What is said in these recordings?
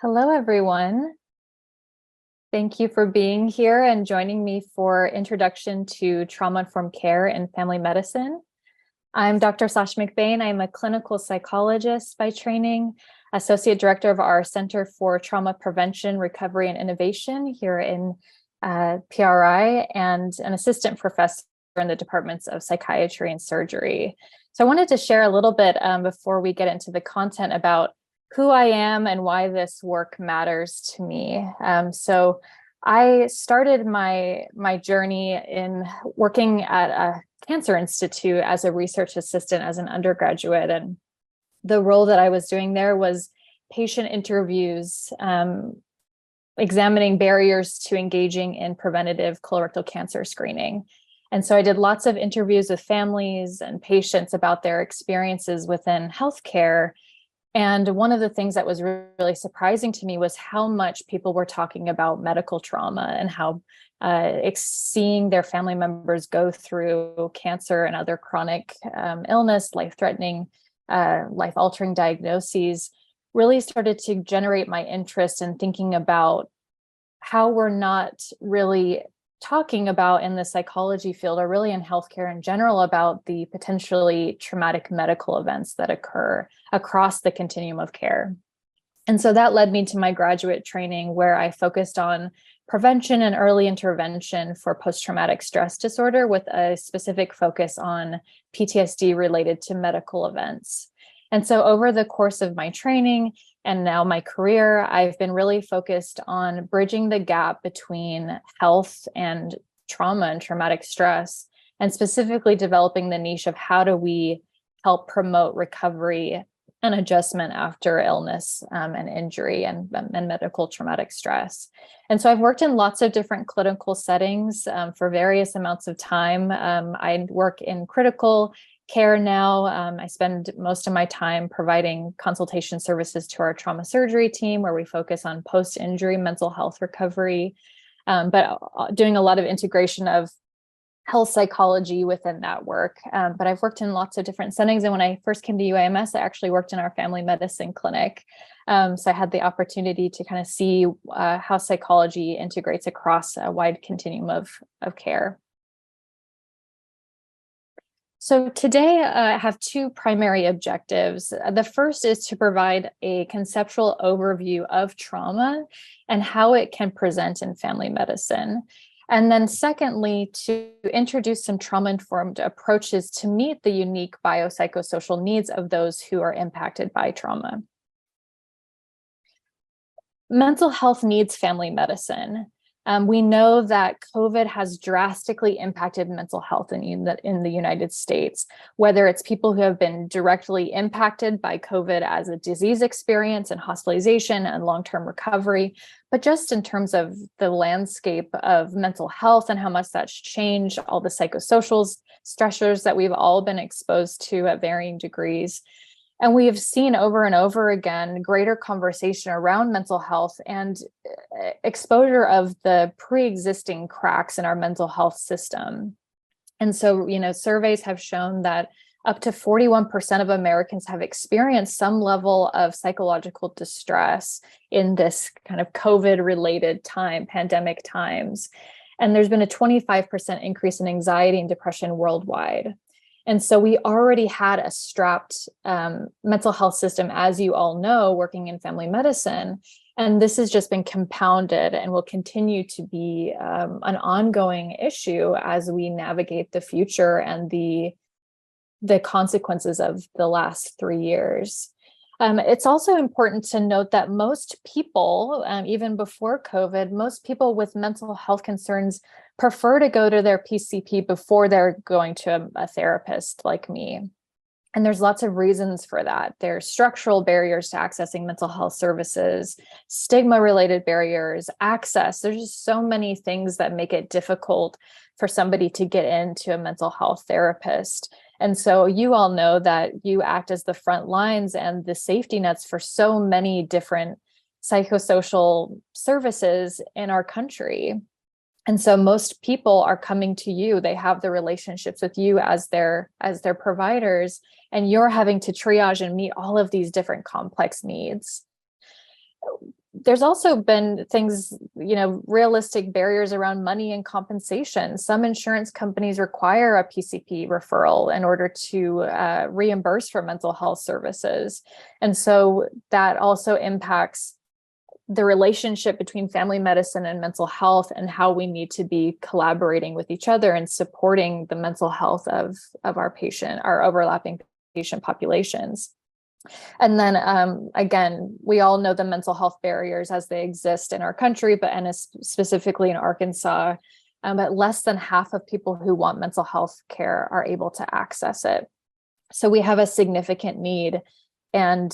Hello, everyone. Thank you for being here and joining me for Introduction to Trauma-Informed Care in Family Medicine. I'm Dr. Sasha McBain. I'm a clinical psychologist by training, Associate Director of our Center for Trauma Prevention, Recovery, and Innovation here in PRI, and an assistant professor in the departments of psychiatry and surgery. So I wanted to share a little bit before we get into the content about who I am and why this work matters to me. So I started my journey in working at a cancer institute as a research assistant as an undergraduate. And the role that I was doing there was patient interviews, examining barriers to engaging in preventative colorectal cancer screening. And so I did lots of interviews with families and patients about their experiences within healthcare. And one of the things that was really surprising to me was how much people were talking about medical trauma and how seeing their family members go through cancer and other chronic illness, life-threatening, life-altering diagnoses really started to generate my interest in thinking about how we're not really talking about in the psychology field, or really in healthcare in general, about the potentially traumatic medical events that occur across the continuum of care. And so that led me to my graduate training, where I focused on prevention and early intervention for post-traumatic stress disorder, with a specific focus on PTSD related to medical events. And so over the course of my training and now my career, I've been really focused on bridging the gap between health and trauma and traumatic stress, and specifically developing the niche of how do we help promote recovery and adjustment after illness and injury and medical traumatic stress. And so I've worked in lots of different clinical settings for various amounts of time. I work in critical care now. I spend most of my time providing consultation services to our trauma surgery team, where we focus on post-injury mental health recovery, but doing a lot of integration of health psychology within that work. But I've worked in lots of different settings. And when I first came to UAMS, I actually worked in our family medicine clinic. So I had the opportunity to kind of see how psychology integrates across a wide continuum of care. So today I have two primary objectives. The first is to provide a conceptual overview of trauma and how it can present in family medicine. And then secondly, to introduce some trauma-informed approaches to meet the unique biopsychosocial needs of those who are impacted by trauma. Mental health needs family medicine. We know that COVID has drastically impacted mental health in the United States, whether it's people who have been directly impacted by COVID as a disease experience and hospitalization and long-term recovery, but just in terms of the landscape of mental health and how much that's changed, all the psychosocial stressors that we've all been exposed to at varying degrees. And we have seen over and over again greater conversation around mental health and exposure of the pre-existing cracks in our mental health system. And so, surveys have shown that up to 41% of Americans have experienced some level of psychological distress in this kind of COVID-related time, pandemic times. And there's been a 25% increase in anxiety and depression worldwide. And so we already had a strapped mental health system, as you all know, working in family medicine. And this has just been compounded and will continue to be an ongoing issue as we navigate the future and the consequences of the last 3 years. It's also important to note that most people, even before COVID, most people with mental health concerns prefer to go to their PCP before they're going to a therapist like me. And there's lots of reasons for that. There's structural barriers to accessing mental health services, stigma-related barriers, access. There's just so many things that make it difficult for somebody to get into a mental health therapist. And so you all know that you act as the front lines and the safety nets for so many different psychosocial services in our country. And so most people are coming to you. They have the relationships with you as their providers, and you're having to triage and meet all of these different complex needs. there's also been things, realistic barriers around money and compensation. Some insurance companies require a PCP referral in order to reimburse for mental health services. And so that also impacts the relationship between family medicine and mental health, and how we need to be collaborating with each other and supporting the mental health of our overlapping patient populations. And then again, we all know the mental health barriers as they exist in our country, and specifically in Arkansas, but less than half of people who want mental health care are able to access it. So we have a significant need, and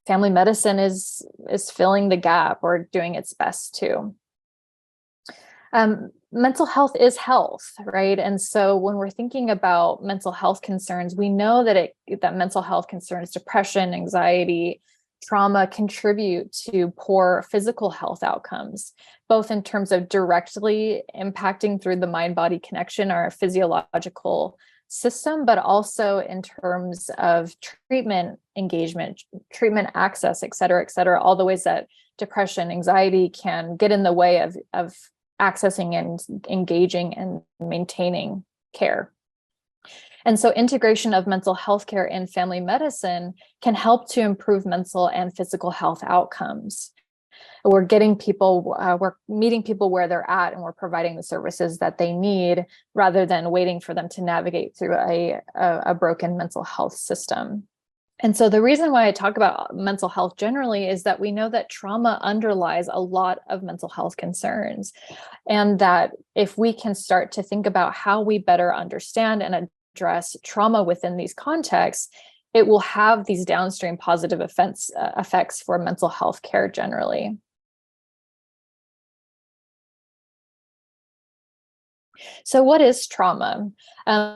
family medicine is filling the gap, or doing its best to. Mental health is health, right? And so when we're thinking about mental health concerns, we know that mental health concerns, depression, anxiety, trauma, contribute to poor physical health outcomes, both in terms of directly impacting through the mind-body connection, our physiological system, but also in terms of treatment engagement, treatment access, et cetera, all the ways that depression, anxiety can get in the way of accessing and engaging and maintaining care. And so integration of mental health care in family medicine can help to improve mental and physical health outcomes. We're meeting people where they're at, and we're providing the services that they need, rather than waiting for them to navigate through a broken mental health system. And so the reason why I talk about mental health generally is that we know that trauma underlies a lot of mental health concerns, and that if we can start to think about how we better understand and address trauma within these contexts, it will have these downstream positive effects for mental health care generally. So what is trauma?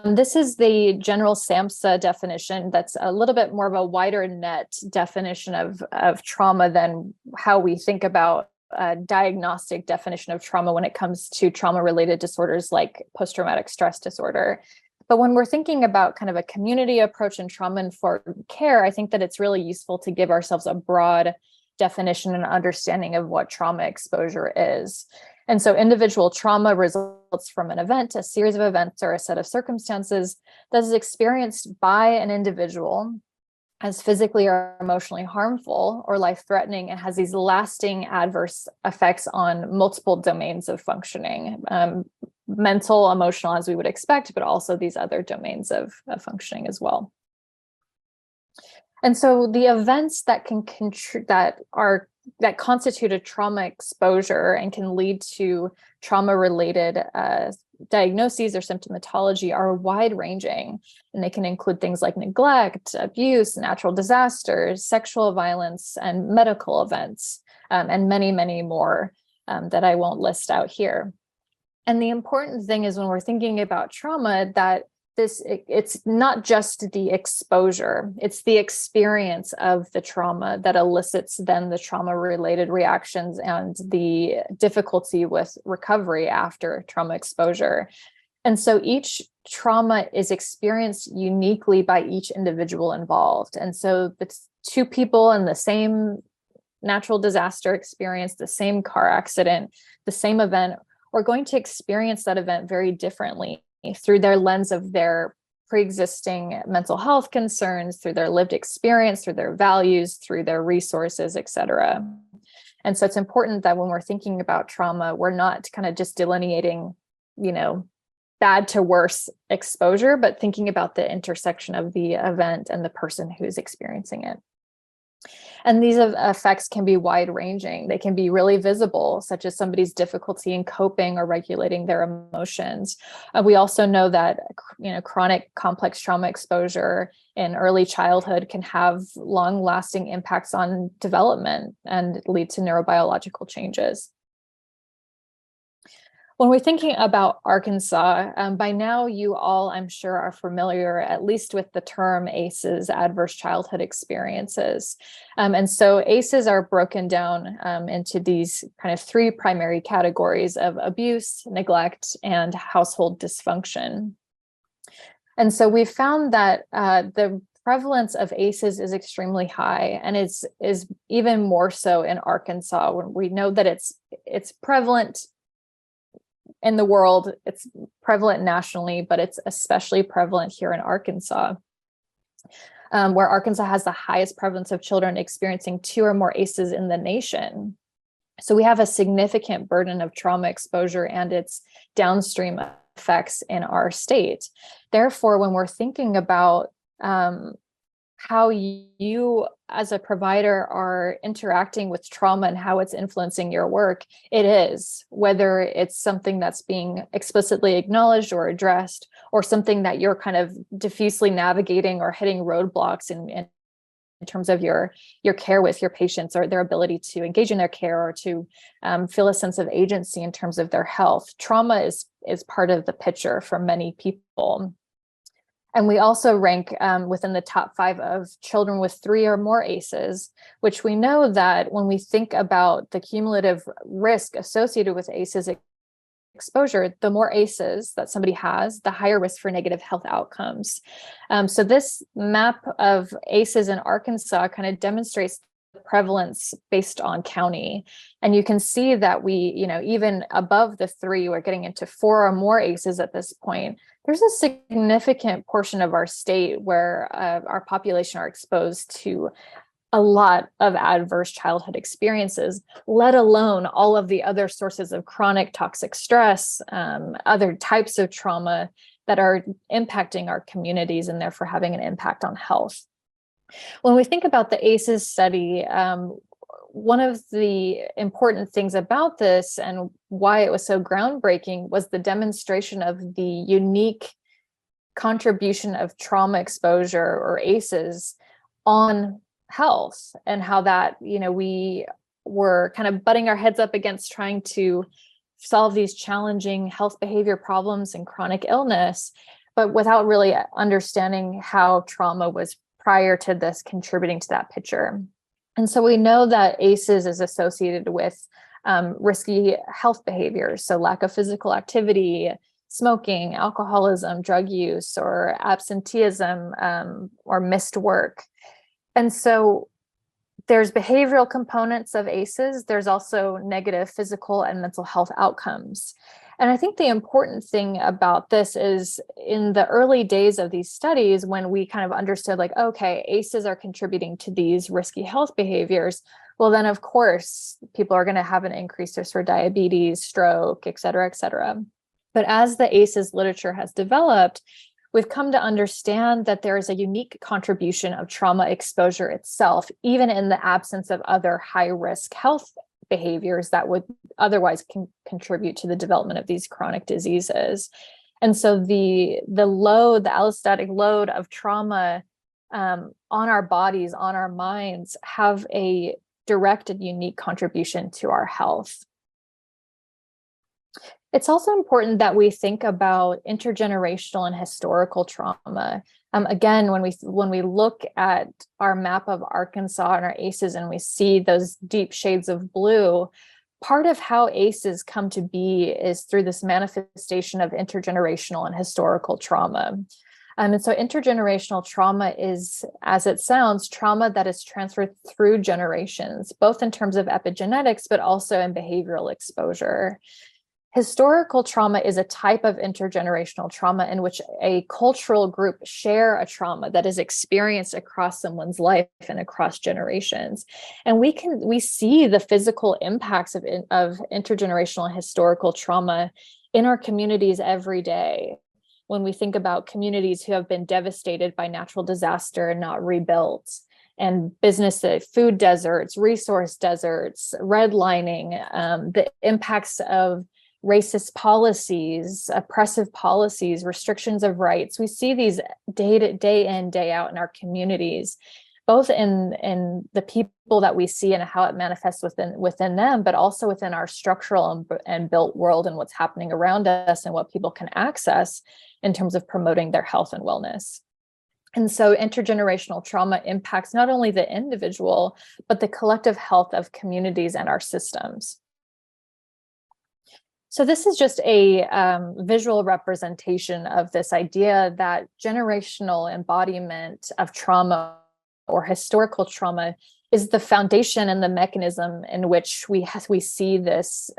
This is the general SAMHSA definition. That's a little bit more of a wider net definition of trauma than how we think about a diagnostic definition of trauma when it comes to trauma-related disorders like post-traumatic stress disorder. But when we're thinking about kind of a community approach in trauma-informed care, I think that it's really useful to give ourselves a broad definition and understanding of what trauma exposure is. And so individual trauma results from an event, a series of events, or a set of circumstances that is experienced by an individual as physically or emotionally harmful or life-threatening, and has these lasting adverse effects on multiple domains of functioning, mental, emotional, as we would expect, but also these other domains of functioning as well. And so the events that that constitute a trauma exposure and can lead to trauma-related diagnoses or symptomatology are wide-ranging, and they can include things like neglect, abuse, natural disasters, sexual violence, and medical events, and many, many more that I won't list out here. And the important thing is, when we're thinking about trauma, that it's not just the exposure, it's the experience of the trauma that elicits then the trauma-related reactions and the difficulty with recovery after trauma exposure. And so each trauma is experienced uniquely by each individual involved. And so it's two people in the same natural disaster experience, the same car accident, the same event, are going to experience that event very differently through their lens of their pre-existing mental health concerns, through their lived experience, through their values, through their resources, et cetera. And so it's important that when we're thinking about trauma, we're not kind of just delineating, bad to worse exposure, but thinking about the intersection of the event and the person who's experiencing it. And these effects can be wide-ranging. They can be really visible, such as somebody's difficulty in coping or regulating their emotions. We also know that chronic complex trauma exposure in early childhood can have long-lasting impacts on development and lead to neurobiological changes. When we're thinking about Arkansas, by now you all, I'm sure, are familiar at least with the term ACEs, adverse childhood experiences. And so ACEs are broken down into these kind of three primary categories of abuse, neglect, and household dysfunction. And so we found that the prevalence of ACEs is extremely high, and is even more so in Arkansas, when we know that it's prevalent in the world, it's prevalent nationally, but it's especially prevalent here in Arkansas, where Arkansas has the highest prevalence of children experiencing 2 or more ACEs in the nation. So we have a significant burden of trauma exposure and its downstream effects in our state. Therefore, when we're thinking about how you as a provider are interacting with trauma and how it's influencing your work, it is, whether it's something that's being explicitly acknowledged or addressed, or something that you're kind of diffusely navigating or hitting roadblocks in terms of your care with your patients, or their ability to engage in their care, or to feel a sense of agency in terms of their health. Trauma is part of the picture for many people. And we also rank within the top 5 of children with 3 or more ACEs, which we know that when we think about the cumulative risk associated with ACEs exposure, the more ACEs that somebody has, the higher risk for negative health outcomes. So this map of ACEs in Arkansas kind of demonstrates the prevalence based on county. And you can see that we, even above the 3, we're getting into 4 or more ACEs at this point. There's a significant portion of our state where our population are exposed to a lot of adverse childhood experiences, let alone all of the other sources of chronic toxic stress, other types of trauma that are impacting our communities and therefore having an impact on health. When we think about the ACEs study, one of the important things about this and why it was so groundbreaking was the demonstration of the unique contribution of trauma exposure, or ACEs, on health, and how that, we were kind of butting our heads up against trying to solve these challenging health behavior problems and chronic illness, but without really understanding how trauma was prior to this contributing to that picture. And so we know that ACEs is associated with risky health behaviors, so lack of physical activity, smoking, alcoholism, drug use, or absenteeism, or missed work. And so there's behavioral components of ACEs. There's also negative physical and mental health outcomes. And I think the important thing about this is, in the early days of these studies, when we kind of understood, like, okay, ACEs are contributing to these risky health behaviors, well, then of course, people are going to have an increased risk for diabetes, stroke, et cetera, et cetera. But as the ACEs literature has developed, we've come to understand that there is a unique contribution of trauma exposure itself, even in the absence of other high-risk health behaviors that would otherwise contribute to the development of these chronic diseases. And so the allostatic load of trauma on our bodies, on our minds, have a direct and unique contribution to our health. It's also important that we think about intergenerational and historical trauma. Again, when we look at our map of Arkansas and our ACEs, and we see those deep shades of blue, part of how ACEs come to be is through this manifestation of intergenerational and historical trauma. And so intergenerational trauma is, as it sounds, trauma that is transferred through generations, both in terms of epigenetics, but also in behavioral exposure. Historical trauma is a type of intergenerational trauma in which a cultural group share a trauma that is experienced across someone's life and across generations. And we see the physical impacts of intergenerational and historical trauma in our communities every day. When we think about communities who have been devastated by natural disaster and not rebuilt, and businesses, food deserts, resource deserts, redlining, the impacts of racist policies, oppressive policies, restrictions of rights. We see these day in, day out in our communities, both in the people that we see and how it manifests within them, but also within our structural and built world and what's happening around us and what people can access in terms of promoting their health and wellness. And so intergenerational trauma impacts not only the individual, but the collective health of communities and our systems. So this is just a visual representation of this idea that generational embodiment of trauma or historical trauma is the foundation and the mechanism in which we see this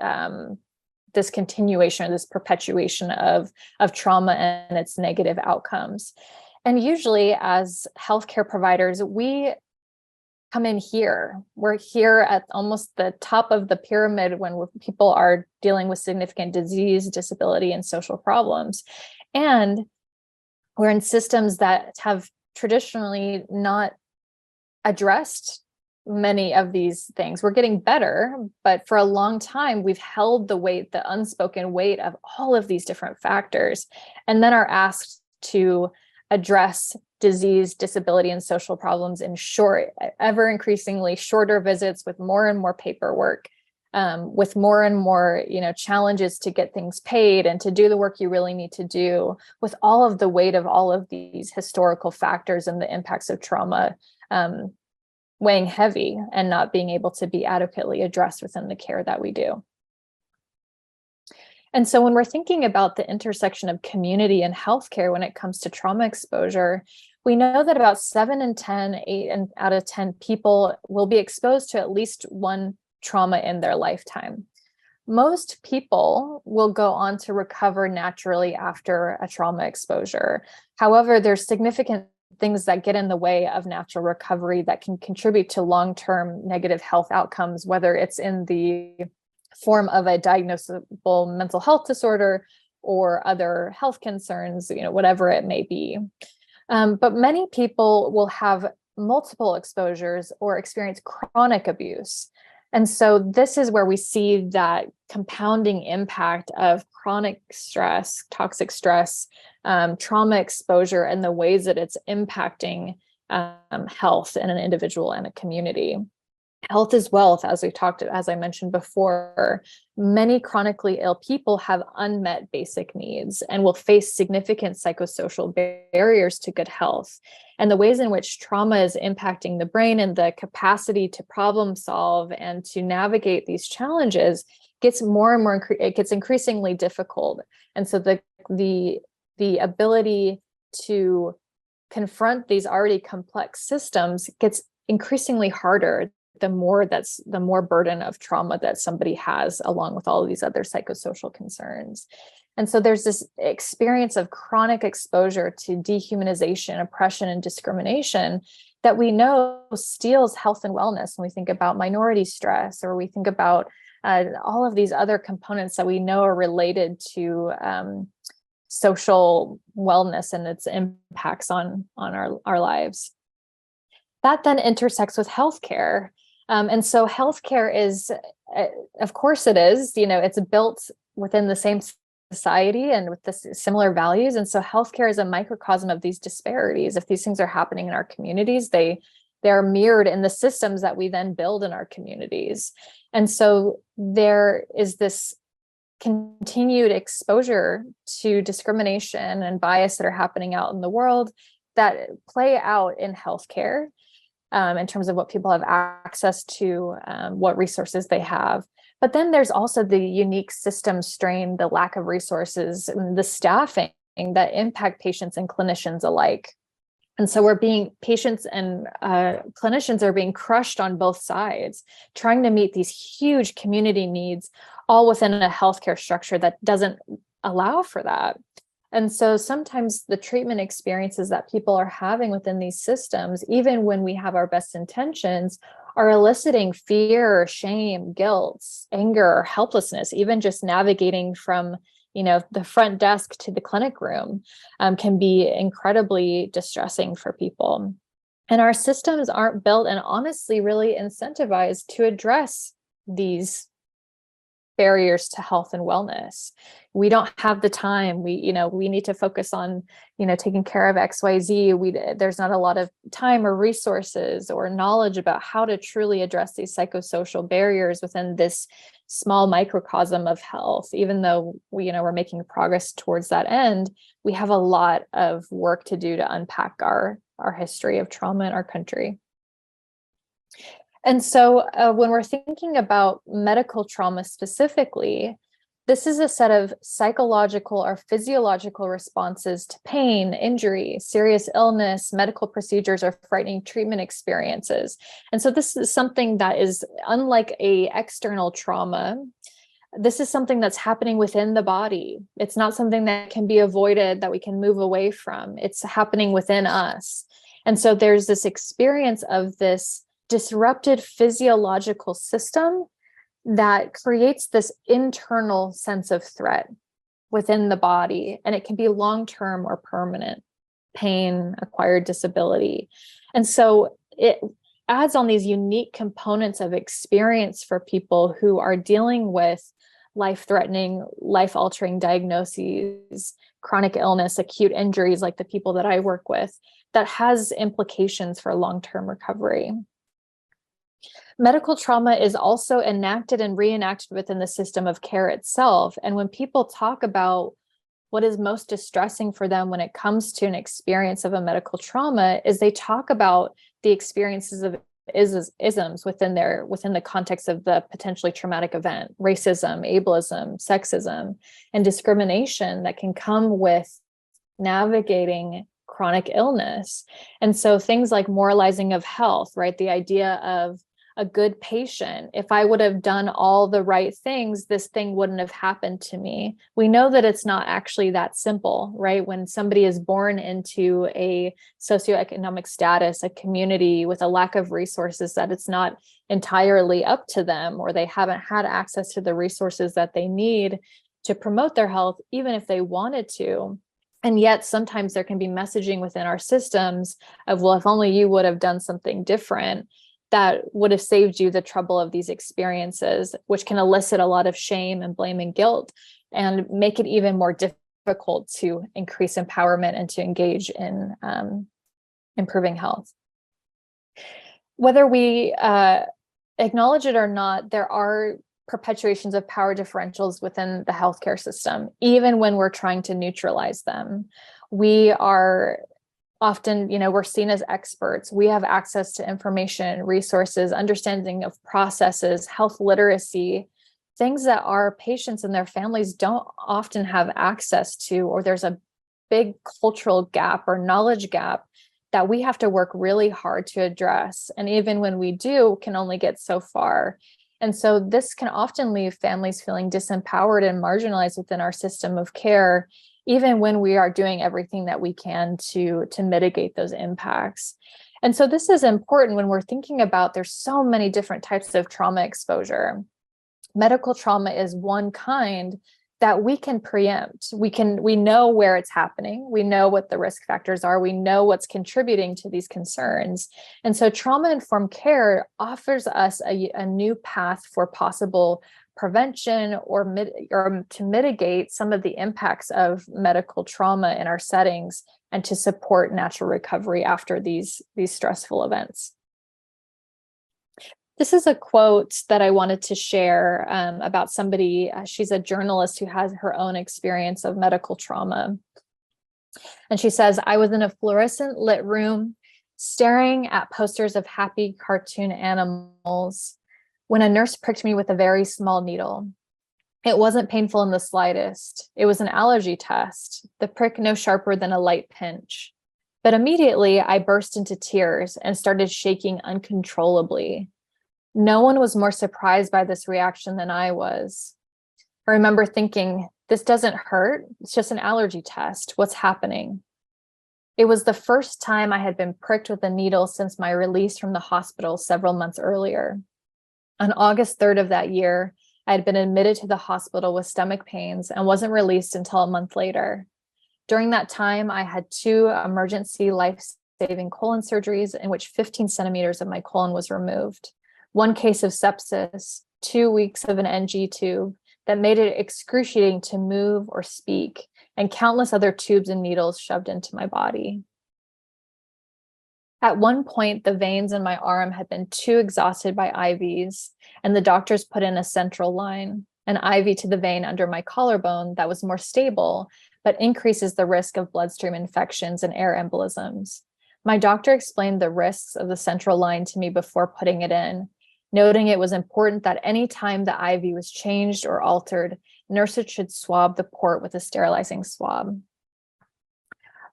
this continuation, this perpetuation of trauma and its negative outcomes. And usually, as healthcare providers, we come in here. We're here at almost the top of the pyramid when people are dealing with significant disease, disability, and social problems. And we're in systems that have traditionally not addressed many of these things. We're getting better, but for a long time, we've held the weight, the unspoken weight of all of these different factors, and then are asked to address disease, disability, and social problems in short, ever increasingly shorter visits with more and more paperwork, with more and more, challenges to get things paid and to do the work you really need to do, with all of the weight of all of these historical factors and the impacts of trauma weighing heavy and not being able to be adequately addressed within the care that we do. And so when we're thinking about the intersection of community and healthcare when it comes to trauma exposure, we know that about 7 in 10, 8 out of 10 people will be exposed to at least one trauma in their lifetime. Most people will go on to recover naturally after a trauma exposure. However, there's significant things that get in the way of natural recovery that can contribute to long-term negative health outcomes, whether it's in the form of a diagnosable mental health disorder or other health concerns, whatever it may be. But many people will have multiple exposures or experience chronic abuse. And so this is where we see that compounding impact of chronic stress, toxic stress, trauma exposure, and the ways that it's impacting health in an individual and a community. Health is wealth, as I mentioned before. Many chronically ill people have unmet basic needs and will face significant psychosocial barriers to good health. And the ways in which trauma is impacting the brain and the capacity to problem solve and to navigate these challenges gets more and more, it gets increasingly difficult. And so the ability to confront these already complex systems gets increasingly harder the more burden of trauma that somebody has, along with all of these other psychosocial concerns. And so there's this experience of chronic exposure to dehumanization, oppression, and discrimination that we know steals health and wellness when we think about minority stress, or we think about all of these other components that we know are related to social wellness and its impacts on our lives. That then intersects with healthcare. And so healthcare is, of course it is, it's built within the same society and with the similar values. And so healthcare is a microcosm of these disparities. If these things are happening in our communities, they are mirrored in the systems that we then build in our communities. And so there is this continued exposure to discrimination and bias that are happening out in the world that play out in healthcare. In terms of what people have access to, what resources they have. But then there's also the unique system strain, the lack of resources, and the staffing that impact patients and clinicians alike. And so patients and clinicians are being crushed on both sides, trying to meet these huge community needs, all within a healthcare structure that doesn't allow for that. And so sometimes the treatment experiences that people are having within these systems, even when we have our best intentions, are eliciting fear, shame, guilt, anger, helplessness. Even just navigating from, the front desk to the clinic room can be incredibly distressing for people. And our systems aren't built and honestly really incentivized to address these barriers to health and wellness. We don't have the time. We need to focus on, taking care of XYZ. There's not a lot of time or resources or knowledge about how to truly address these psychosocial barriers within this small microcosm of health. Even though we're making progress towards that end, we have a lot of work to do to unpack our history of trauma in our country. And so when we're thinking about medical trauma specifically, This is a set of psychological or physiological responses to pain, injury, serious illness, medical procedures, or frightening treatment experiences. And so this is something that is unlike a external trauma. This is something that's happening within the body. It's not something that can be avoided, that we can move away from. It's happening within us. And so there's this experience of this disrupted physiological system that creates this internal sense of threat within the body. And it can be long-term or permanent pain, acquired disability. And so it adds on these unique components of experience for people who are dealing with life-threatening, life-altering diagnoses, chronic illness, acute injuries, like the people that I work with, that has implications for long-term recovery. Medical trauma is also enacted and reenacted within the system of care itself. And when people talk about what is most distressing for them when it comes to an experience of a medical trauma, is they talk about the experiences of isms within the context of the potentially traumatic event: racism, ableism, sexism, and discrimination that can come with navigating chronic illness. And so things like moralizing of health, right? The idea of a good patient. If I would have done all the right things, this thing wouldn't have happened to me. We know that it's not actually that simple, right? When somebody is born into a socioeconomic status, a community with a lack of resources, that it's not entirely up to them, or they haven't had access to the resources that they need to promote their health, even if they wanted to. And yet sometimes there can be messaging within our systems of, well, if only you would have done something different, that would have saved you the trouble of these experiences, which can elicit a lot of shame and blame and guilt, and make it even more difficult to increase empowerment and to engage in improving health. Whether we acknowledge it or not, there are perpetuations of power differentials within the healthcare system, even when we're trying to neutralize them. We are often, we're seen as experts. We have access to information, resources, understanding of processes, health literacy, things that our patients and their families don't often have access to, or there's a big cultural gap or knowledge gap that we have to work really hard to address. And even when we do, can only get so far. And so this can often leave families feeling disempowered and marginalized within our system of care, even when we are doing everything that we can to mitigate those impacts. And so this is important when we're thinking about, there's so many different types of trauma exposure. Medical trauma is one kind that we can preempt. We know where it's happening. We know what the risk factors are. We know what's contributing to these concerns. And so trauma-informed care offers us a new path for possible prevention or to mitigate some of the impacts of medical trauma in our settings, and to support natural recovery after these stressful events. This is a quote that I wanted to share about somebody. She's a journalist who has her own experience of medical trauma. And she says, "I was in a fluorescent lit room staring at posters of happy cartoon animals when a nurse pricked me with a very small needle. It wasn't painful in the slightest. It was an allergy test, the prick no sharper than a light pinch. But immediately I burst into tears and started shaking uncontrollably. No one was more surprised by this reaction than I was. I remember thinking, this doesn't hurt. It's just an allergy test. What's happening?" It was the first time I had been pricked with a needle since my release from the hospital several months earlier. On August 3rd of that year, I had been admitted to the hospital with stomach pains and wasn't released until a month later. During that time, I had 2 emergency life-saving colon surgeries in which 15 centimeters of my colon was removed, 1 case of sepsis, 2 weeks of an NG tube that made it excruciating to move or speak, and countless other tubes and needles shoved into my body. At one point, the veins in my arm had been too exhausted by IVs, and the doctors put in a central line, an IV to the vein under my collarbone that was more stable, but increases the risk of bloodstream infections and air embolisms. My doctor explained the risks of the central line to me before putting it in, noting it was important that any time the IV was changed or altered, nurses should swab the port with a sterilizing swab.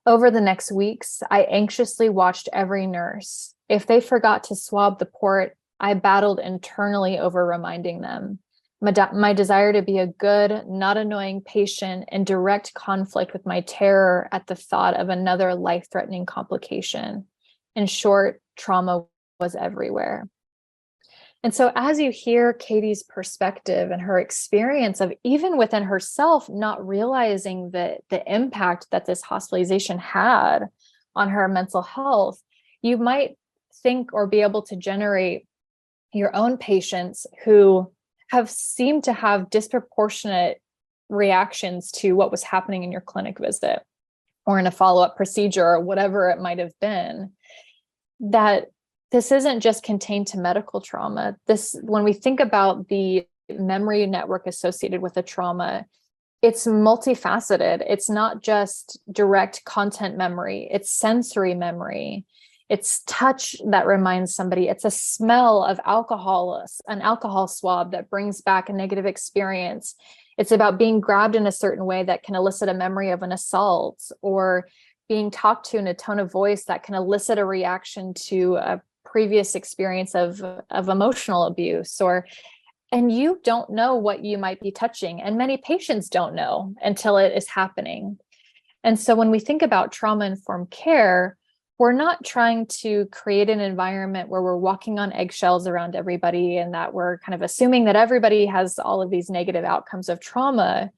Over the next weeks, I anxiously watched every nurse. If they forgot to swab the port, I battled internally over reminding them. My desire to be a good, not annoying patient in direct conflict with my terror at the thought of another life-threatening complication. In short, trauma was everywhere. And so as you hear Katie's perspective and her experience of even within herself, not realizing the impact that this hospitalization had on her mental health, you might think or be able to generate your own patients who have seemed to have disproportionate reactions to what was happening in your clinic visit or in a follow-up procedure or whatever it might have been. That this isn't just contained to medical trauma. When we think about the memory network associated with a trauma, it's multifaceted. It's not just direct content memory, it's sensory memory. It's touch that reminds somebody. It's a smell of alcohol, an alcohol swab that brings back a negative experience. It's about being grabbed in a certain way that can elicit a memory of an assault, or being talked to in a tone of voice that can elicit a reaction to a previous experience of emotional abuse. And you don't know what you might be touching, and many patients don't know until it is happening. And so when we think about trauma-informed care, we're not trying to create an environment where we're walking on eggshells around everybody and that we're kind of assuming that everybody has all of these negative outcomes of trauma,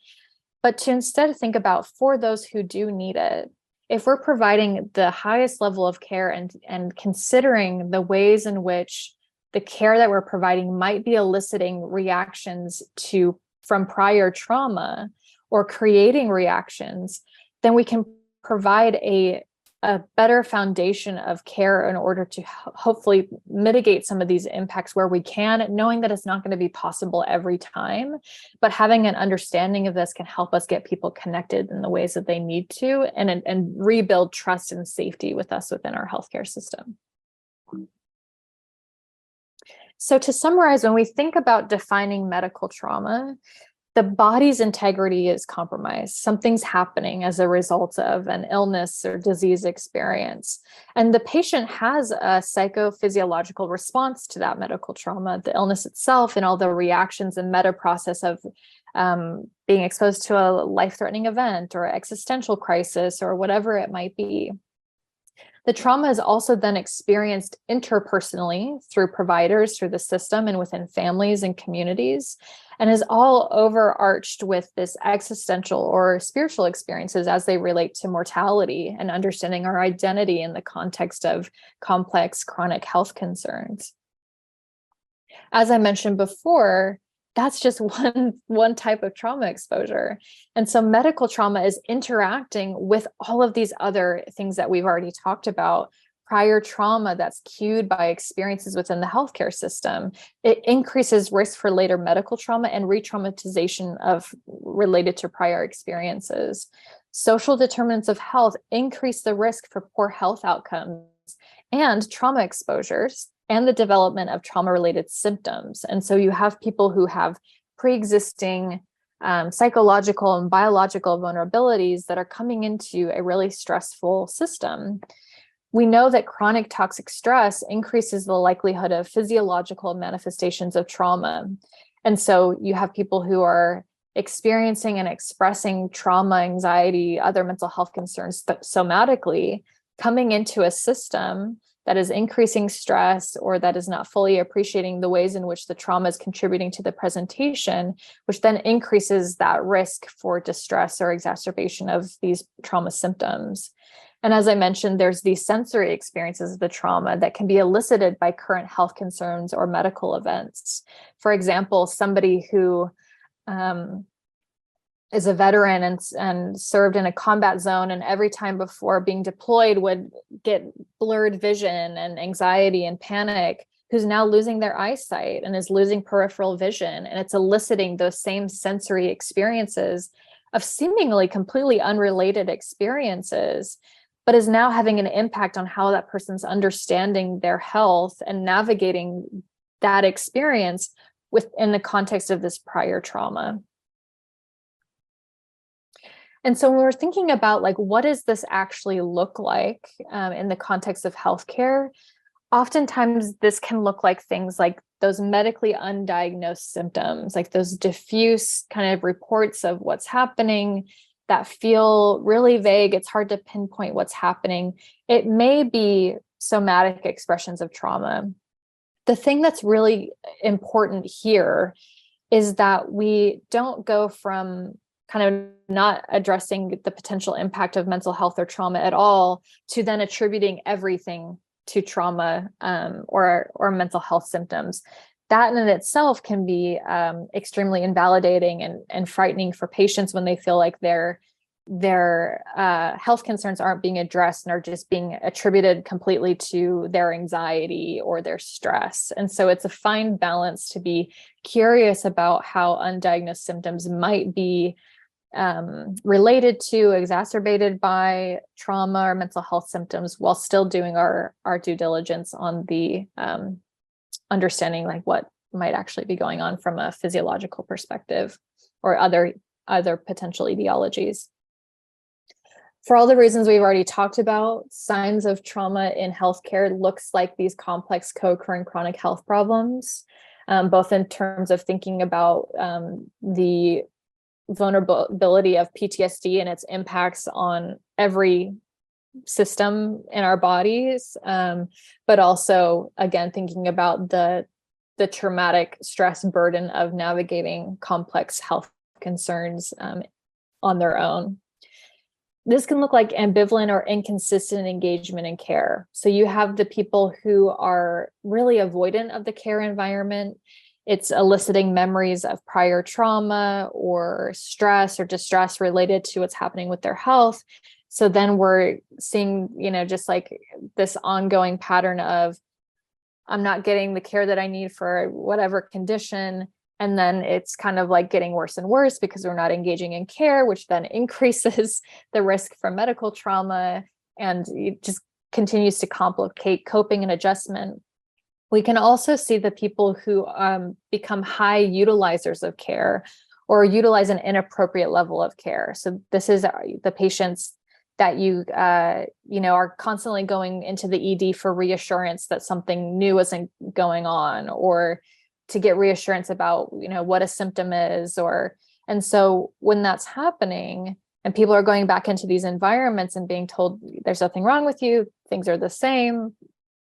but to instead think about for those who do need it. If we're providing the highest level of care and considering the ways in which the care that we're providing might be eliciting reactions from prior trauma or creating reactions, then we can provide a better foundation of care in order to hopefully mitigate some of these impacts where we can, knowing that it's not going to be possible every time, but having an understanding of this can help us get people connected in the ways that they need to and rebuild trust and safety with us within our healthcare system. So to summarize, when we think about defining medical trauma, the body's integrity is compromised. Something's happening as a result of an illness or disease experience. And the patient has a psychophysiological response to that medical trauma, the illness itself, and all the reactions and meta process of being exposed to a life-threatening event or existential crisis or whatever it might be. The trauma is also then experienced interpersonally through providers, through the system, and within families and communities, and is all overarched with this existential or spiritual experiences as they relate to mortality and understanding our identity in the context of complex chronic health concerns. As I mentioned before, that's just one type of trauma exposure. And so medical trauma is interacting with all of these other things that we've already talked about. Prior trauma that's cued by experiences within the healthcare system. It increases risk for later medical trauma and re-traumatization related to prior experiences. Social determinants of health increase the risk for poor health outcomes and trauma exposures and the development of trauma-related symptoms. And so you have people who have pre-existing psychological and biological vulnerabilities that are coming into a really stressful system. We know that chronic toxic stress increases the likelihood of physiological manifestations of trauma. And so you have people who are experiencing and expressing trauma, anxiety, other mental health concerns somatically, coming into a system that is increasing stress or that is not fully appreciating the ways in which the trauma is contributing to the presentation, which then increases that risk for distress or exacerbation of these trauma symptoms. And as I mentioned, there's these sensory experiences of the trauma that can be elicited by current health concerns or medical events. For example, somebody who is a veteran and served in a combat zone, and every time before being deployed would get blurred vision and anxiety and panic, who's now losing their eyesight and is losing peripheral vision. And it's eliciting those same sensory experiences of seemingly completely unrelated experiences, but is now having an impact on how that person's understanding their health and navigating that experience within the context of this prior trauma. And so when we're thinking about like, what does this actually look like in the context of healthcare? Oftentimes this can look like things like those medically undiagnosed symptoms, like those diffuse kind of reports of what's happening that feel really vague. It's hard to pinpoint what's happening. It may be somatic expressions of trauma. The thing that's really important here is that we don't go from kind of not addressing the potential impact of mental health or trauma at all to then attributing everything to trauma or mental health symptoms. That in itself can be extremely invalidating and frightening for patients when they feel like their health concerns aren't being addressed and are just being attributed completely to their anxiety or their stress. And so it's a fine balance to be curious about how undiagnosed symptoms might be related to, exacerbated by trauma or mental health symptoms, while still doing our due diligence on the understanding like what might actually be going on from a physiological perspective or other potential etiologies. For all the reasons we've already talked about, signs of trauma in healthcare looks like these complex co-occurring chronic health problems, both in terms of thinking about the vulnerability of PTSD and its impacts on every system in our bodies, but also, again, thinking about the traumatic stress burden of navigating complex health concerns on their own. This can look like ambivalent or inconsistent engagement in care. So you have the people who are really avoidant of the care environment. It's eliciting memories of prior trauma or stress or distress related to what's happening with their health. So then we're seeing, just like this ongoing pattern of, I'm not getting the care that I need for whatever condition. And then it's kind of like getting worse and worse because we're not engaging in care, which then increases the risk for medical trauma, and it just continues to complicate coping and adjustment. We can also see the people who become high utilizers of care or utilize an inappropriate level of care. So this is the patients that you are constantly going into the ED for reassurance that something new isn't going on, or to get reassurance about, what a symptom is, and so when that's happening and people are going back into these environments and being told there's nothing wrong with you, things are the same,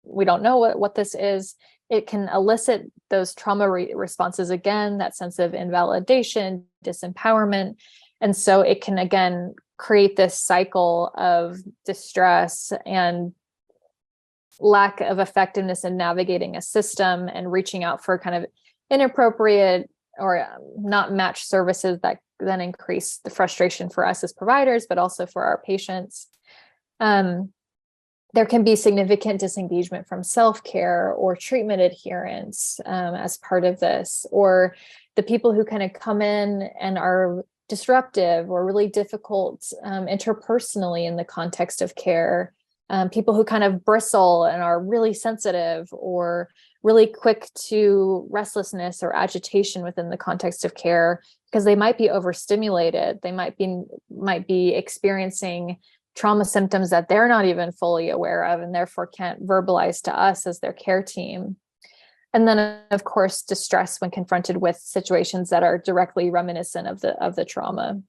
we don't know what this is, it can elicit those trauma responses again, that sense of invalidation, disempowerment. And so it can again create this cycle of distress and lack of effectiveness in navigating a system and reaching out for kind of inappropriate or not matched services that then increase the frustration for us as providers, but also for our patients. There can be significant disengagement from self-care or treatment adherence as part of this, or the people who kind of come in and are disruptive or really difficult interpersonally in the context of care. People who kind of bristle and are really sensitive or really quick to restlessness or agitation within the context of care, because they might be overstimulated. They might be experiencing trauma symptoms that they're not even fully aware of and therefore can't verbalize to us as their care team. And then, of course, distress when confronted with situations that are directly reminiscent of the trauma.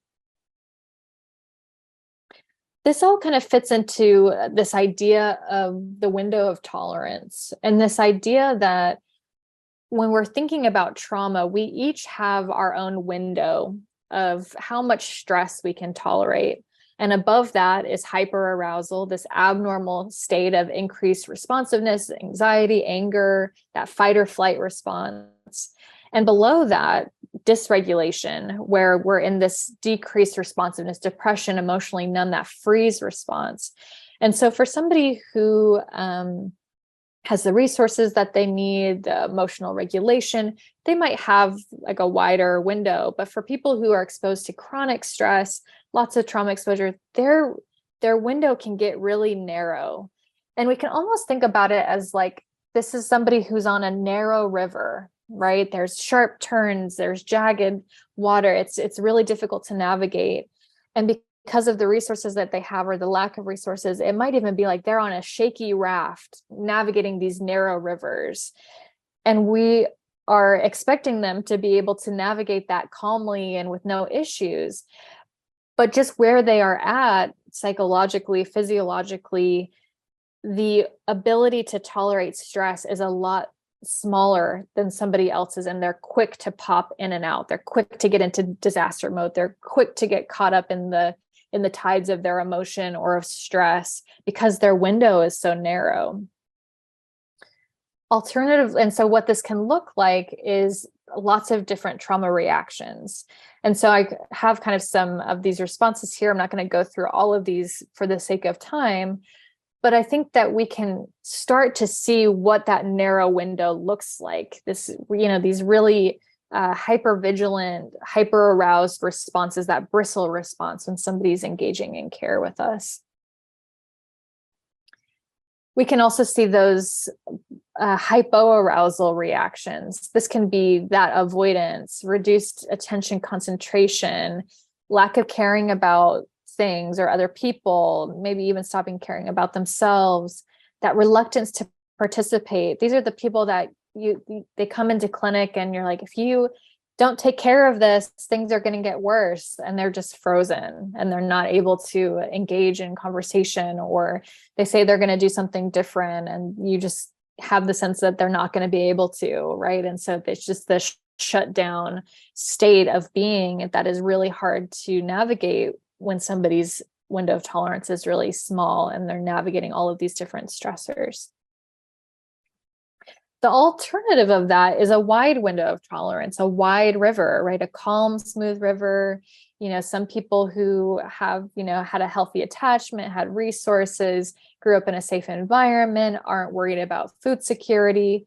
This all kind of fits into this idea of the window of tolerance, and this idea that when we're thinking about trauma, we each have our own window of how much stress we can tolerate. And above that is hyperarousal, this abnormal state of increased responsiveness, anxiety, anger, that fight or flight response. And below that, dysregulation, where we're in this decreased responsiveness, depression, emotionally numb, that freeze response. And so for somebody who has the resources that they need, the emotional regulation, they might have like a wider window. But for people who are exposed to chronic stress, lots of trauma exposure, their window can get really narrow. And we can almost think about it as like, this is somebody who's on a narrow river, right? There's sharp turns, there's jagged water. It's really difficult to navigate. And because of the resources that they have or the lack of resources, it might even be like they're on a shaky raft navigating these narrow rivers. And we are expecting them to be able to navigate that calmly and with no issues. But just where they are at psychologically, physiologically, the ability to tolerate stress is a lot smaller than somebody else's, and they're quick to pop in and out. They're quick to get into disaster mode. They're quick to get caught up in the tides of their emotion or of stress because their window is so narrow. Alternative, and so what this can look like is lots of different trauma reactions. And so I have kind of some of these responses here. I'm not going to go through all of these for the sake of time, but I think that we can start to see what that narrow window looks like. This, these really hypervigilant, hyper-aroused responses, that bristle response when somebody's engaging in care with us. We can also see those hypoarousal reactions. This can be that avoidance, reduced attention concentration, lack of caring about things or other people, maybe even stopping caring about themselves, that reluctance to participate. These are the people that they come into clinic and you're like, if you don't take care of this, things are going to get worse. And they're just frozen and they're not able to engage in conversation, or they say they're going to do something different. And you just have the sense that they're not going to be able to, right? And so it's just this shut down state of being that is really hard to navigate when somebody's window of tolerance is really small and they're navigating all of these different stressors. The alternative of that is a wide window of tolerance, a wide river, right? A calm, smooth river. Some people who have, had a healthy attachment, had resources, grew up in a safe environment, aren't worried about food security.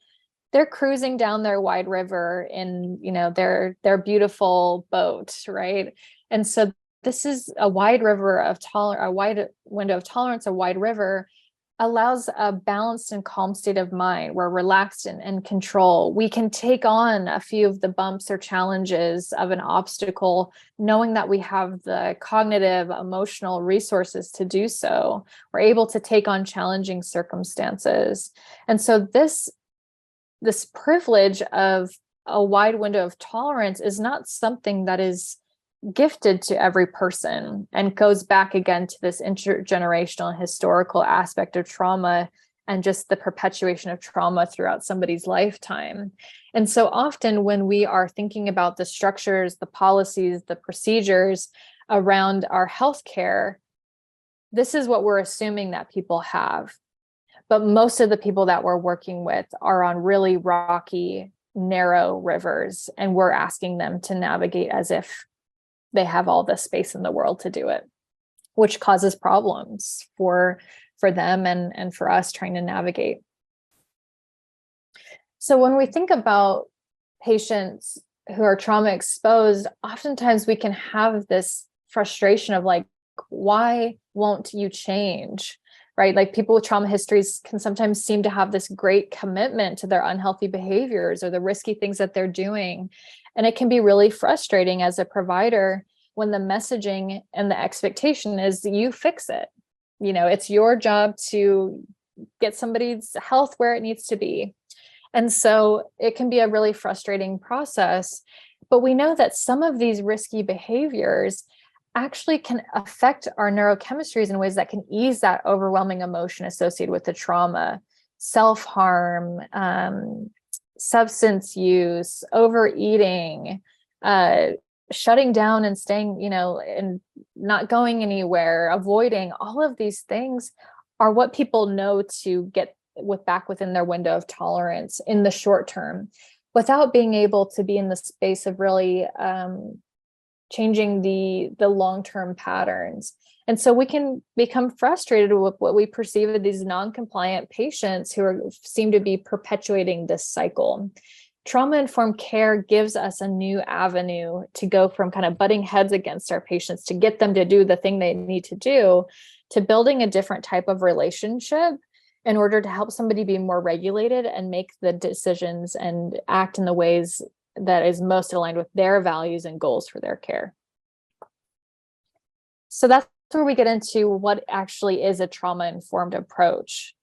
They're cruising down their wide river in, their beautiful boat, right? And so this is a wide river of a wide window of tolerance, a wide river allows a balanced and calm state of mind. We're relaxed and in control. We can take on a few of the bumps or challenges of an obstacle, knowing that we have the cognitive, emotional resources to do so. We're able to take on challenging circumstances. And so this privilege of a wide window of tolerance is not something that is gifted to every person, and goes back again to this intergenerational and historical aspect of trauma and just the perpetuation of trauma throughout somebody's lifetime. And so often when we are thinking about the structures, the policies, the procedures around our healthcare, this is what we're assuming that people have. But most of the people that we're working with are on really rocky, narrow rivers, and we're asking them to navigate as if they have all the space in the world to do it, which causes problems for them and for us trying to navigate. So when we think about patients who are trauma exposed, oftentimes we can have this frustration of like, why won't you change? Right? Like people with trauma histories can sometimes seem to have this great commitment to their unhealthy behaviors or the risky things that they're doing. And it can be really frustrating as a provider when the messaging and the expectation is you fix it. It's your job to get somebody's health where it needs to be. And so it can be a really frustrating process. But we know that some of these risky behaviors actually can affect our neurochemistries in ways that can ease that overwhelming emotion associated with the trauma. Self-harm, substance use, overeating, shutting down and staying, and not going anywhere, avoiding, all of these things are what people know to get back within their window of tolerance in the short term, without being able to be in the space of really changing the long-term patterns. And so we can become frustrated with what we perceive as these non-compliant patients who seem to be perpetuating this cycle. Trauma-informed care gives us a new avenue to go from kind of butting heads against our patients to get them to do the thing they need to do, to building a different type of relationship in order to help somebody be more regulated and make the decisions and act in the ways that is most aligned with their values and goals for their care. So that's where we get into what actually is a trauma-informed approach.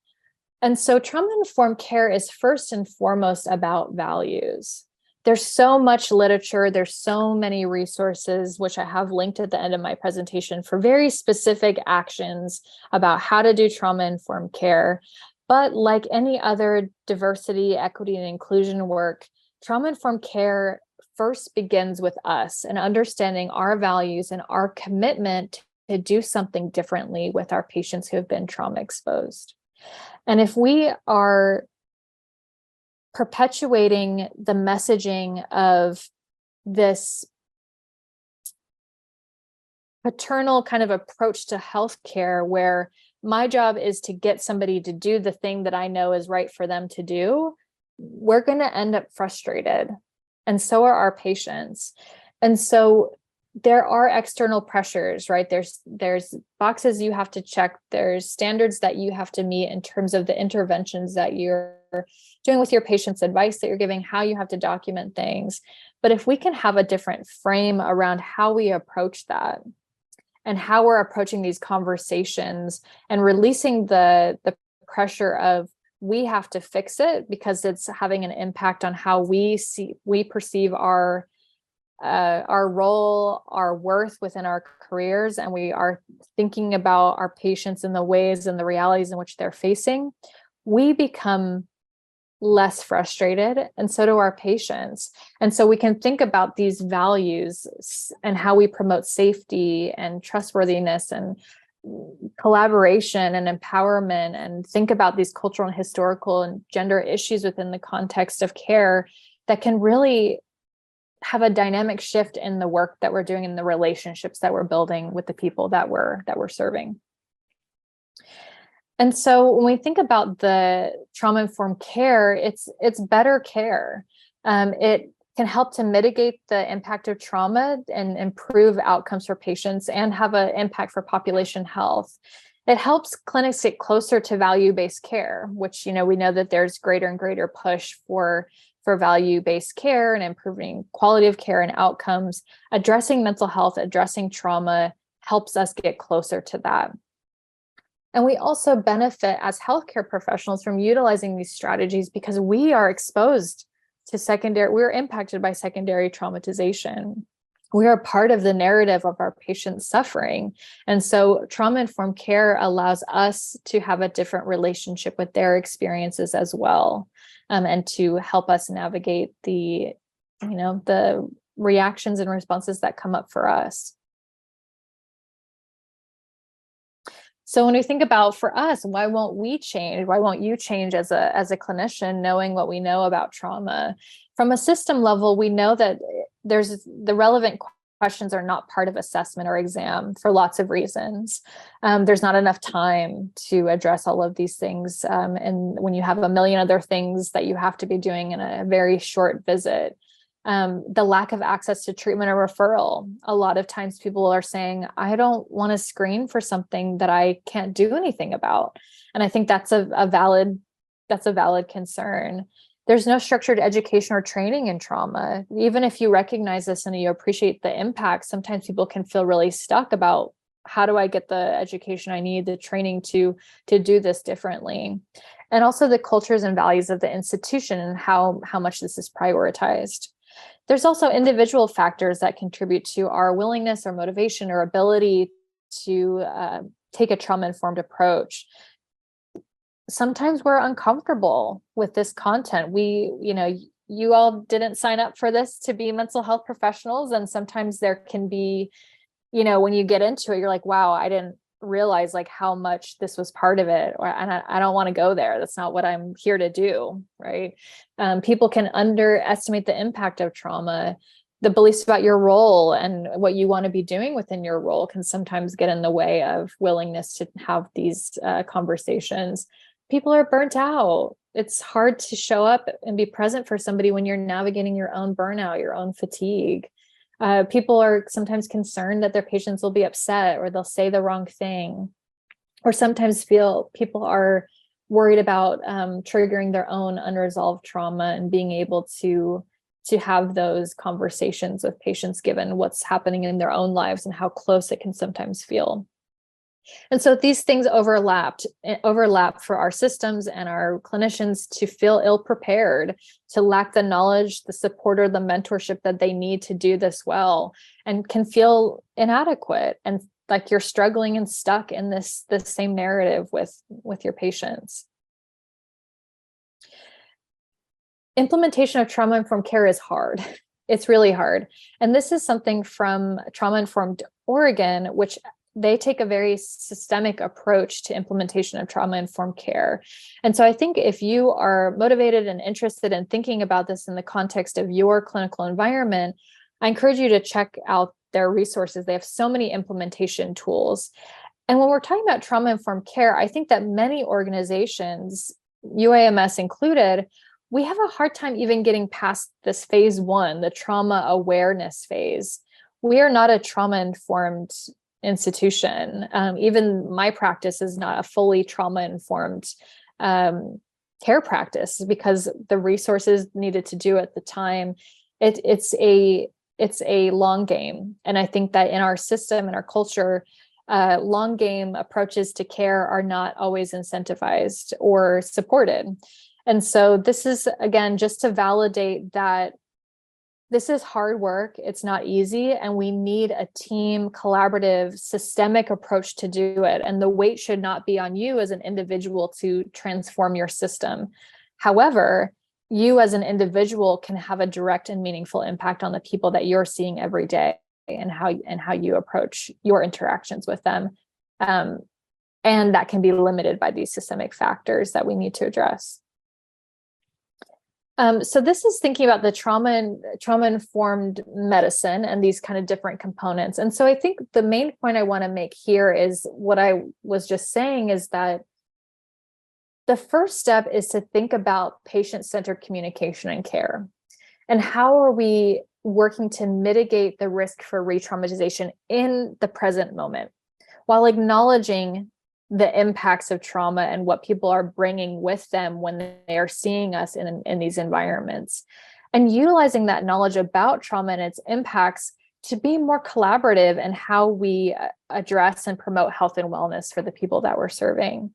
And so trauma-informed care is first and foremost about values. There's so much literature, there's so many resources, which I have linked at the end of my presentation, for very specific actions about how to do trauma-informed care. But like any other diversity, equity, and inclusion work, trauma-informed care first begins with us and understanding our values and our commitment to do something differently with our patients who have been trauma exposed. And if we are perpetuating the messaging of this paternal kind of approach to healthcare, where my job is to get somebody to do the thing that I know is right for them to do, we're going to end up frustrated. And so are our patients. And so there are external pressures, right? There's boxes you have to check. There's standards that you have to meet in terms of the interventions that you're doing with your patients, advice that you're giving, how you have to document things. But if we can have a different frame around how we approach that and how we're approaching these conversations and releasing the pressure of we have to fix it because it's having an impact on how we perceive our role, our worth within our careers, and we are thinking about our patients in the ways and the realities in which they're facing, we become less frustrated, and so do our patients. And so we can think about these values and how we promote safety and trustworthiness and collaboration and empowerment, and think about these cultural and historical and gender issues within the context of care that can really have a dynamic shift in the work that we're doing and the relationships that we're building with the people that we're serving. And so when we think about the trauma-informed care, it's better care. It can help to mitigate the impact of trauma and improve outcomes for patients and have an impact for population health. It helps clinics get closer to value-based care, which, we know that there's greater and greater push for value-based care and improving quality of care and outcomes. Addressing mental health, addressing trauma helps us get closer to that. And we also benefit as healthcare professionals from utilizing these strategies because we are exposed to we're impacted by secondary traumatization. We are part of the narrative of our patients' suffering. And so trauma-informed care allows us to have a different relationship with their experiences as well, and to help us navigate the reactions and responses that come up for us. So when we think about, for us, why won't we change? Why won't you change as a clinician, knowing what we know about trauma? From a system level, we know that there's the relevant questions are not part of assessment or exam for lots of reasons. There's not enough time to address all of these things. And when you have a million other things that you have to be doing in a very short visit, the lack of access to treatment or referral. A lot of times people are saying, I don't want to screen for something that I can't do anything about. And I think that's a valid concern. There's no structured education or training in trauma. Even if you recognize this and you appreciate the impact, sometimes people can feel really stuck about, how do I get the education I need, the training to do this differently? And also the cultures and values of the institution and how much this is prioritized. There's also individual factors that contribute to our willingness or motivation or ability to take a trauma-informed approach. Sometimes we're uncomfortable with this content. You all didn't sign up for this to be mental health professionals. And sometimes there can be, when you get into it, you're like, wow, I didn't realize how much this was part of it, and I don't want to go there. That's not what I'm here to do, right? People can underestimate the impact of trauma. The beliefs about your role and what you want to be doing within your role can sometimes get in the way of willingness to have these conversations. People are burnt out. It's hard to show up and be present for somebody when you're navigating your own burnout, your own fatigue. People are sometimes concerned that their patients will be upset or they'll say the wrong thing, or sometimes feel people are worried about triggering their own unresolved trauma and being able to to have those conversations with patients, given what's happening in their own lives and how close it can sometimes feel. And so these things overlap for our systems and our clinicians to feel ill-prepared, to lack the knowledge, the support, or the mentorship that they need to do this well, and can feel inadequate and like you're struggling and stuck in this same narrative with your patients. Implementation of trauma-informed care is hard. It's really hard. And this is something from Trauma Informed Oregon, which they take a very systemic approach to implementation of trauma-informed care. And so I think if you are motivated and interested in thinking about this in the context of your clinical environment, I encourage you to check out their resources. They have so many implementation tools. And when we're talking about trauma-informed care, I think that many organizations, UAMS included, we have a hard time even getting past this phase one, the trauma awareness phase. We are not a trauma-informed institution. Even my practice is not a fully trauma-informed care practice because the resources needed to do at the time, it's a long game. And I think that in our system and our culture, long game approaches to care are not always incentivized or supported. And so this is, again, just to validate that this is hard work. It's not easy. And we need a team, collaborative, systemic approach to do it. And the weight should not be on you as an individual to transform your system. However, you as an individual can have a direct and meaningful impact on the people that you're seeing every day and how you approach your interactions with them. And that can be limited by these systemic factors that we need to address. So this is thinking about the trauma-informed medicine and these kind of different components. And so I think the main point I want to make here is what I was just saying is that the first step is to think about patient-centered communication and care. And how are we working to mitigate the risk for re-traumatization in the present moment, while acknowledging the impacts of trauma and what people are bringing with them when they are seeing us in these environments, and utilizing that knowledge about trauma and its impacts to be more collaborative in how we address and promote health and wellness for the people that we're serving.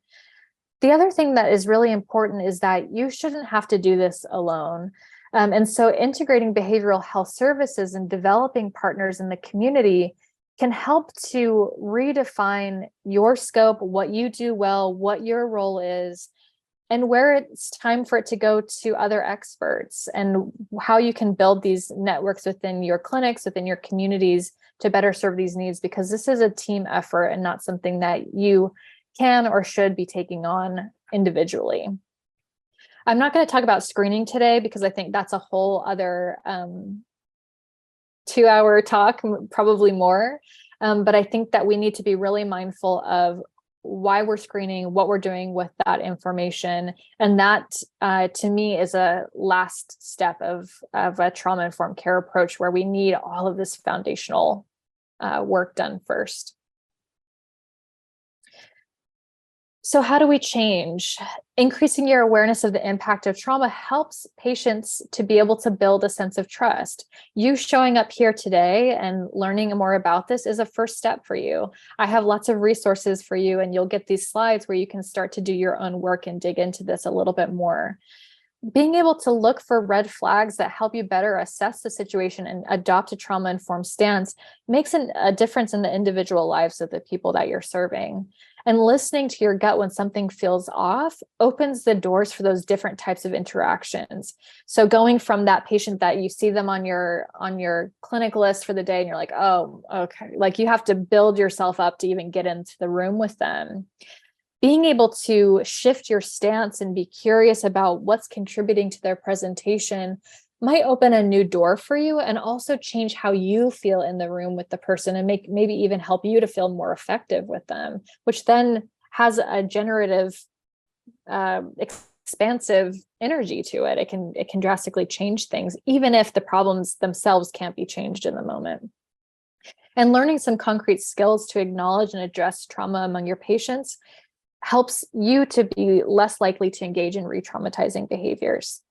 The other thing that is really important is that you shouldn't have to do this alone. And so integrating behavioral health services and developing partners in the community can help to redefine your scope, what you do well, what your role is, and where it's time for it to go to other experts, and how you can build these networks within your clinics, within your communities to better serve these needs, because this is a team effort and not something that you can or should be taking on individually. I'm not going to talk about screening today because I think that's a whole other 2-hour talk, probably more. But I think that we need to be really mindful of why we're screening, what we're doing with that information. And that, to me, is a last step of a trauma-informed care approach where we need all of this foundational work done first. So how do we change? Increasing your awareness of the impact of trauma helps patients to be able to build a sense of trust. You showing up here today and learning more about this is a first step for you. I have lots of resources for you, and you'll get these slides where you can start to do your own work and dig into this a little bit more. Being able to look for red flags that help you better assess the situation and adopt a trauma-informed stance makes a difference in the individual lives of the people that you're serving. And listening to your gut when something feels off opens the doors for those different types of interactions. So going from that patient that you see them on your clinic list for the day, and you're like, oh, okay, like you have to build yourself up to even get into the room with them. Being able to shift your stance and be curious about what's contributing to their presentation might open a new door for you, and also change how you feel in the room with the person, and maybe even help you to feel more effective with them, which then has a generative, expansive energy to it. It can drastically change things, even if the problems themselves can't be changed in the moment. And learning some concrete skills to acknowledge and address trauma among your patients helps you to be less likely to engage in re-traumatizing behaviors.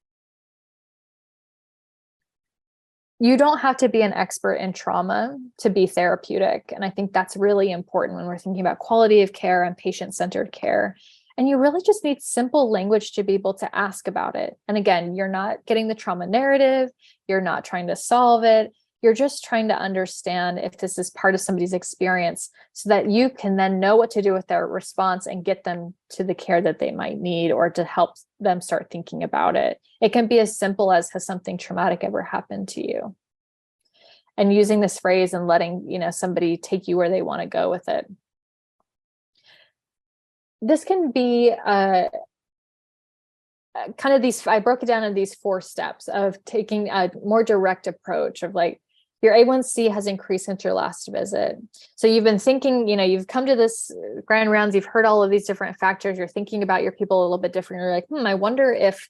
You don't have to be an expert in trauma to be therapeutic. And I think that's really important when we're thinking about quality of care and patient-centered care. And you really just need simple language to be able to ask about it. And again, you're not getting the trauma narrative, you're not trying to solve it. You're just trying to understand if this is part of somebody's experience so that you can then know what to do with their response and get them to the care that they might need, or to help them start thinking about it. It can be as simple as, has something traumatic ever happened to you? And using this phrase and letting, somebody take you where they want to go with it. This can be kind of these, I broke it down in these 4 steps of taking a more direct approach of like, your A1C has increased since your last visit. So you've been thinking, you've come to this grand rounds, you've heard all of these different factors, you're thinking about your people a little bit different. You're like, I wonder if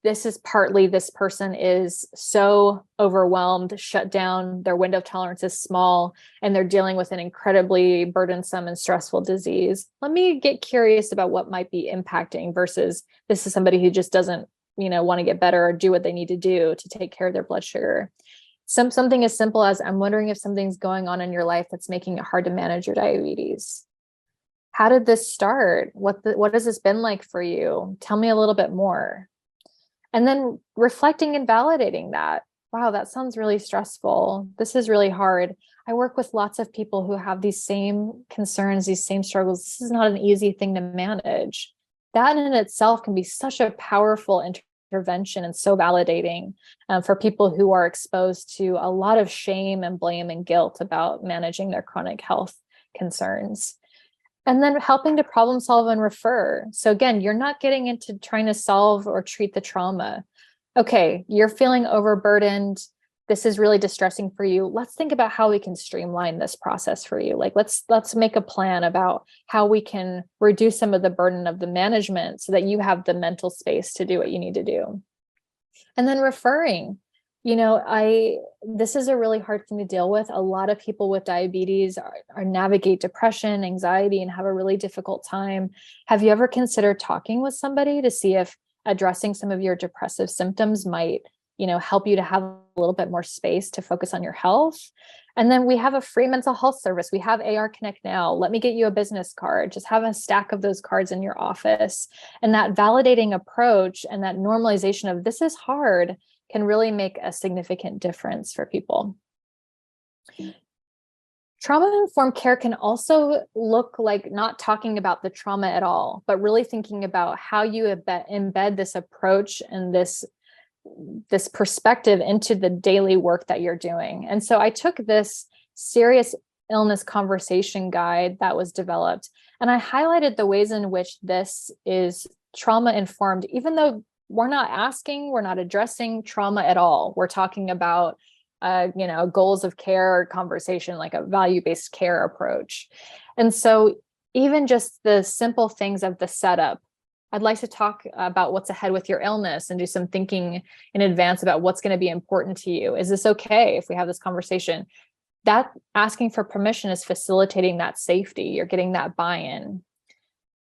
this is partly this person is so overwhelmed, shut down, their window of tolerance is small, and they're dealing with an incredibly burdensome and stressful disease. Let me get curious about what might be impacting versus this is somebody who just doesn't, want to get better or do what they need to do to take care of their blood sugar. Something as simple as, I'm wondering if something's going on in your life that's making it hard to manage your diabetes. How did this start? What has this been like for you? Tell me a little bit more. And then reflecting and validating that. Wow, that sounds really stressful. This is really hard. I work with lots of people who have these same concerns, these same struggles. This is not an easy thing to manage. That in itself can be such a powerful intervention and so validating for people who are exposed to a lot of shame and blame and guilt about managing their chronic health concerns. And then helping to problem solve and refer. So again, you're not getting into trying to solve or treat the trauma. Okay, you're feeling overburdened. This is really distressing for you. Let's think about how we can streamline this process for you. Like let's make a plan about how we can reduce some of the burden of the management so that you have the mental space to do what you need to do. And then referring. This is a really hard thing to deal with. A lot of people with diabetes are navigate depression, anxiety, and have a really difficult time. Have you ever considered talking with somebody to see if addressing some of your depressive symptoms might, help you to have a little bit more space to focus on your health? And then we have a free mental health service. We have AR Connect Now. Let me get you a business card. Just have a stack of those cards in your office. And that validating approach and that normalization of this is hard can really make a significant difference for people. Trauma-informed care can also look like not talking about the trauma at all, but really thinking about how you embed this approach and this perspective into the daily work that you're doing. And so I took this serious illness conversation guide that was developed, and I highlighted the ways in which this is trauma-informed, even though we're not addressing trauma at all. We're talking about, goals of care conversation, like a value-based care approach. And so even just the simple things of the setup, I'd like to talk about what's ahead with your illness and do some thinking in advance about what's going to be important to you. Is this okay if we have this conversation? That asking for permission is facilitating that safety. You're getting that buy-in.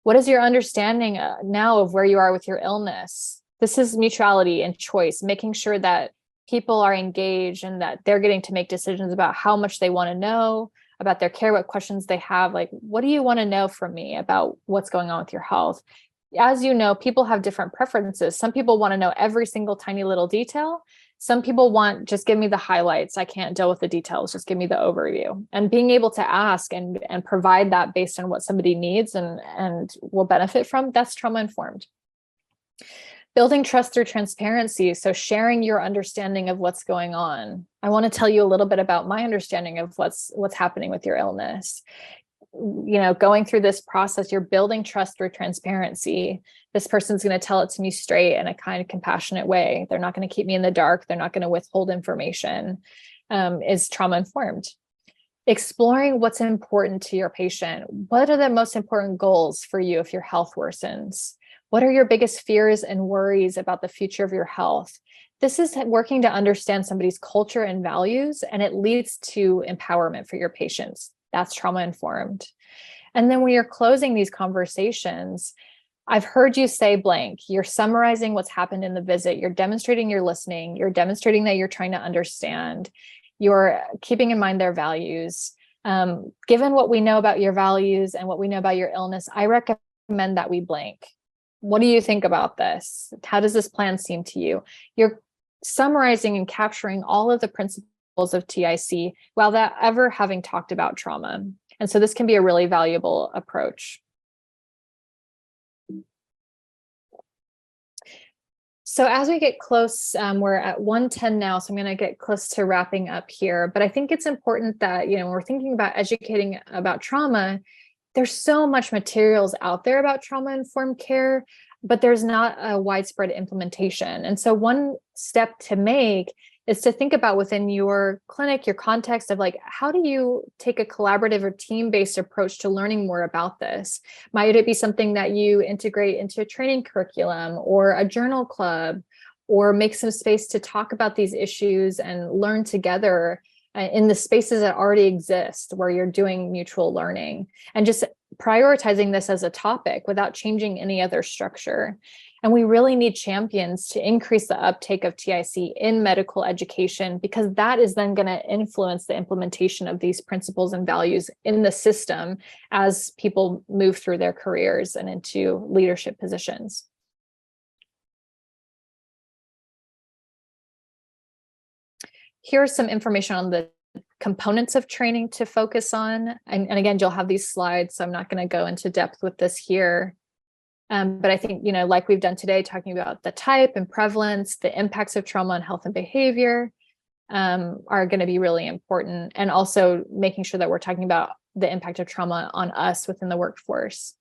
What is your understanding now of where you are with your illness? This is mutuality and choice, making sure that people are engaged and that they're getting to make decisions about how much they want to know about their care, what questions they have. Like, what do you want to know from me about what's going on with your health? As you know, people have different preferences. Some people want to know every single tiny little detail. Some people want, just give me the highlights. I can't deal with the details. Just give me the overview. And being able to ask and provide that based on what somebody needs and will benefit from, that's trauma-informed. Building trust through transparency. So sharing your understanding of what's going on. I want to tell you a little bit about my understanding of what's happening with your illness. Going through this process, you're building trust through transparency. This person's going to tell it to me straight in a kind of compassionate way. They're not going to keep me in the dark. They're not going to withhold information. Is trauma-informed. Exploring what's important to your patient. What are the most important goals for you if your health worsens? What are your biggest fears and worries about the future of your health? This is working to understand somebody's culture and values, and it leads to empowerment for your patients. That's trauma-informed. And then when you're closing these conversations, I've heard you say blank. You're summarizing what's happened in the visit. You're demonstrating you're listening. You're demonstrating that you're trying to understand. You're keeping in mind their values. Given what we know about your values and what we know about your illness, I recommend that we blank. What do you think about this? How does this plan seem to you? You're summarizing and capturing all of the principles of TIC without ever having talked about trauma. And so this can be a really valuable approach. So as we get close, we're at 1:10 now, so I'm going to get close to wrapping up here. But I think it's important that, when we're thinking about educating about trauma, there's so much materials out there about trauma-informed care, but there's not a widespread implementation. And so one step to make is to think about within your clinic, your context of like, how do you take a collaborative or team-based approach to learning more about this? Might it be something that you integrate into a training curriculum or a journal club, or make some space to talk about these issues and learn together in the spaces that already exist where you're doing mutual learning, and just prioritizing this as a topic without changing any other structure. And we really need champions to increase the uptake of TIC in medical education, because that is then going to influence the implementation of these principles and values in the system as people move through their careers and into leadership positions. Here's some information on the components of training to focus on. And again, you'll have these slides, so I'm not going to go into depth with this here. But I think, like we've done today, talking about the type and prevalence, the impacts of trauma on health and behavior are going to be really important. And also making sure that we're talking about the impact of trauma on us within the workforce.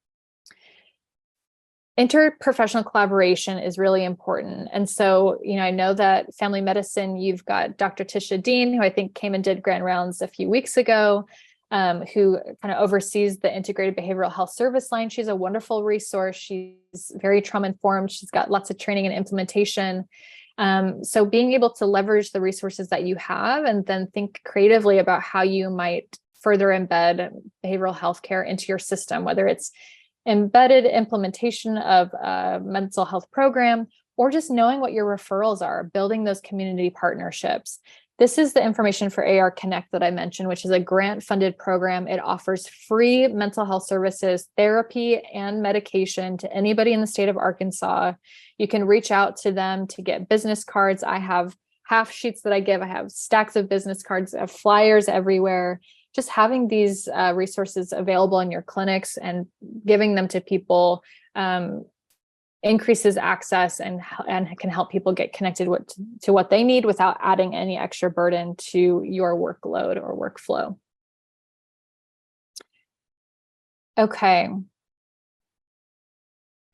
Interprofessional collaboration is really important. And so, I know that family medicine, you've got Dr. Tisha Dean, who I think came and did grand rounds a few weeks ago, who kind of oversees the integrated behavioral health service line. She's a wonderful resource. She's very trauma informed. She's got lots of training and implementation. So being able to leverage the resources that you have and then think creatively about how you might further embed behavioral health care into your system, whether it's embedded implementation of a mental health program, or just knowing what your referrals are, building those community partnerships. This is the information for AR Connect that I mentioned, which is a grant-funded program. It offers free mental health services, therapy, and medication to anybody in the state of Arkansas. You can reach out to them to get business cards. I have half sheets that I give. I have stacks of business cards, I have flyers everywhere. Just having these resources available in your clinics and giving them to people increases access and can help people get connected to what they need without adding any extra burden to your workload or workflow. Okay.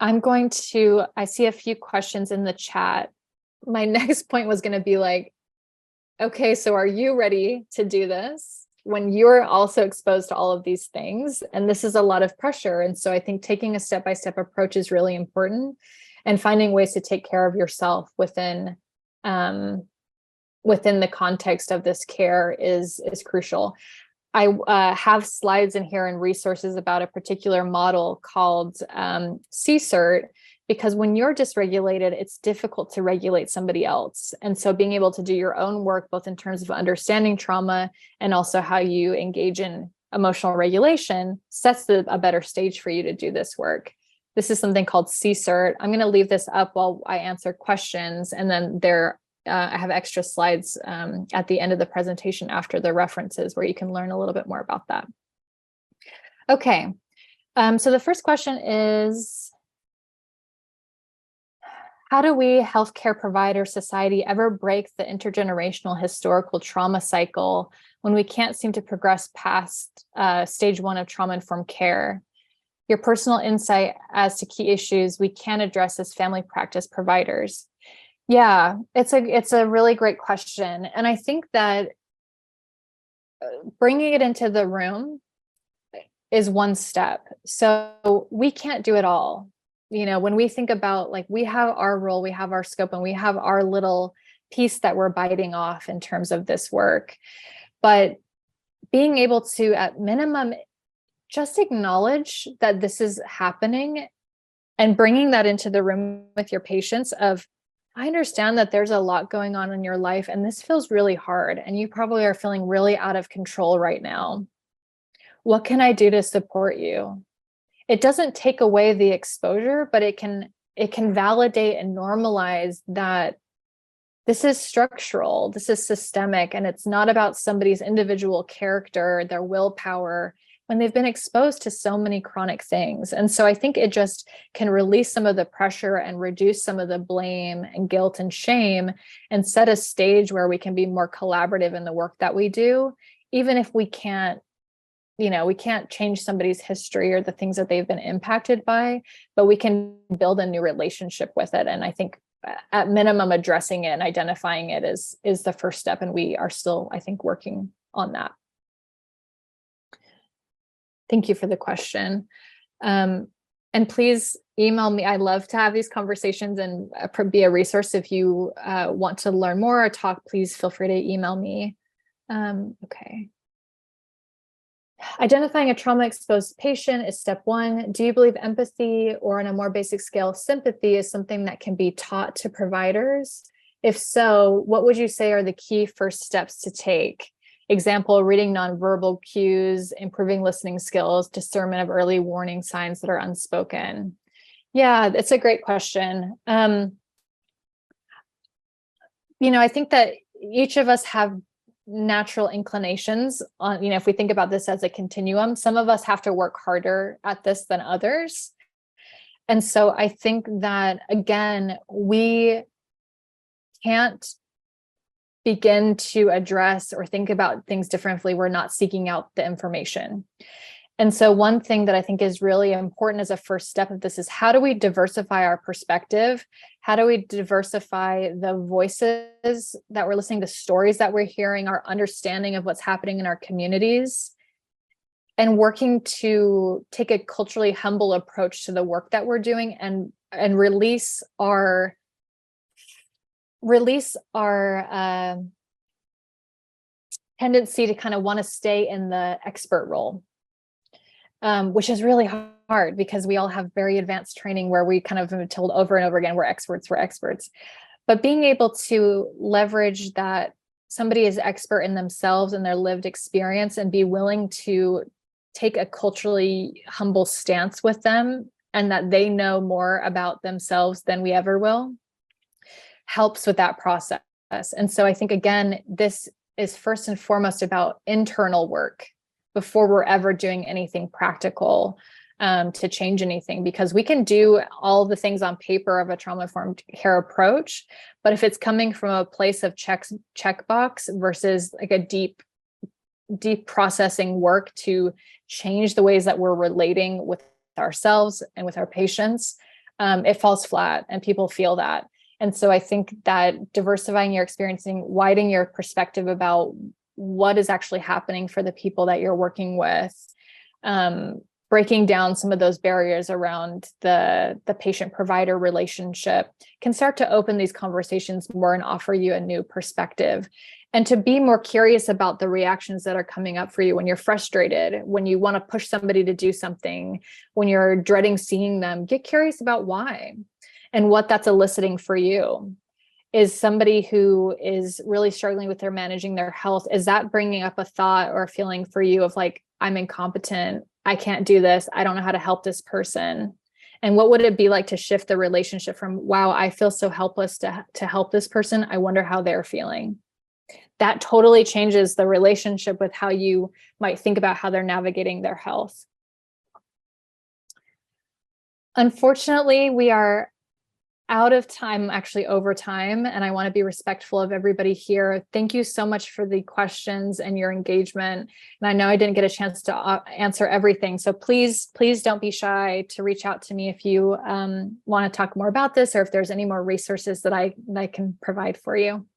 I see a few questions in the chat. My next point was going to be like, okay, so are you ready to do this when you're also exposed to all of these things? And this is a lot of pressure. And so I think taking a step-by-step approach is really important, and finding ways to take care of yourself within the context of this care is crucial. I have slides in here and resources about a particular model called CSERT, because when you're dysregulated, it's difficult to regulate somebody else. And so being able to do your own work, both in terms of understanding trauma and also how you engage in emotional regulation, sets a better stage for you to do this work. This is something called CSERT. I'm going to leave this up while I answer questions. And then I have extra slides at the end of the presentation after the references where you can learn a little bit more about that. Okay, so the first question is, how do we, healthcare provider society, ever break the intergenerational historical trauma cycle when we can't seem to progress past stage 1 of trauma-informed care? Your personal insight as to key issues we can address as family practice providers. Yeah, it's a really great question. And I think that bringing it into the room is one step. So we can't do it all. When we think about, like, we have our role, we have our scope, and we have our little piece that we're biting off in terms of this work. But being able to, at minimum, just acknowledge that this is happening and bringing that into the room with your patients of, I understand that there's a lot going on in your life and this feels really hard and you probably are feeling really out of control right now. What can I do to support you? It doesn't take away the exposure, but it can validate and normalize that this is structural, this is systemic, and it's not about somebody's individual character, their willpower, when they've been exposed to so many chronic things. And so I think it just can release some of the pressure and reduce some of the blame and guilt and shame and set a stage where we can be more collaborative in the work that we do, even if we can't change somebody's history or the things that they've been impacted by, but we can build a new relationship with it. And I think at minimum, addressing it and identifying it is the first step. And we are still, I think, working on that. Thank you for the question. And please email me. I love to have these conversations and be a resource. If you want to learn more or talk, please feel free to email me. Okay. Identifying a trauma-exposed patient is step one. Do you believe empathy, or on a more basic scale, sympathy, is something that can be taught to providers? If so, what would you say are the key first steps to take? Example, reading nonverbal cues, improving listening skills, discernment of early warning signs that are unspoken. Yeah, it's a great question. I think that each of us have natural inclinations on, if we think about this as a continuum, some of us have to work harder at this than others. And so I think that, again, we can't begin to address or think about things differently. We're not seeking out the information. And so one thing that I think is really important as a first step of this is, how do we diversify our perspective? How do we diversify the voices that we're listening to, stories that we're hearing, our understanding of what's happening in our communities, and working to take a culturally humble approach to the work that we're doing and release our tendency to kind of want to stay in the expert role. Which is really hard because we all have very advanced training where we kind of have been told over and over again, we're experts. But being able to leverage that somebody is expert in themselves and their lived experience and be willing to take a culturally humble stance with them, and that they know more about themselves than we ever will, helps with that process. And so I think, again, this is first and foremost about internal work before we're ever doing anything practical to change anything, because we can do all the things on paper of a trauma-informed care approach, but if it's coming from a place of checkbox versus like a deep processing work to change the ways that we're relating with ourselves and with our patients, it falls flat and people feel that. And so I think that diversifying your experiencing, widening your perspective about what is actually happening for the people that you're working with, breaking down some of those barriers around the patient-provider relationship can start to open these conversations more and offer you a new perspective. And to be more curious about the reactions that are coming up for you when you're frustrated, when you want to push somebody to do something, when you're dreading seeing them, get curious about why and what that's eliciting for you. Is somebody who is really struggling with their managing their health, is that bringing up a thought or a feeling for you of like, I'm incompetent, I can't do this, I don't know how to help this person? And what would it be like to shift the relationship from, wow, I feel so helpless to help this person, I wonder how they're feeling? That totally changes the relationship with how you might think about how they're navigating their health. Unfortunately, we are out of time, actually over time, and I want to be respectful of everybody here. Thank you so much for the questions and your engagement. And I know I didn't get a chance to answer everything, so please don't be shy to reach out to me if you want to talk more about this, or if there's any more resources that I can provide for you.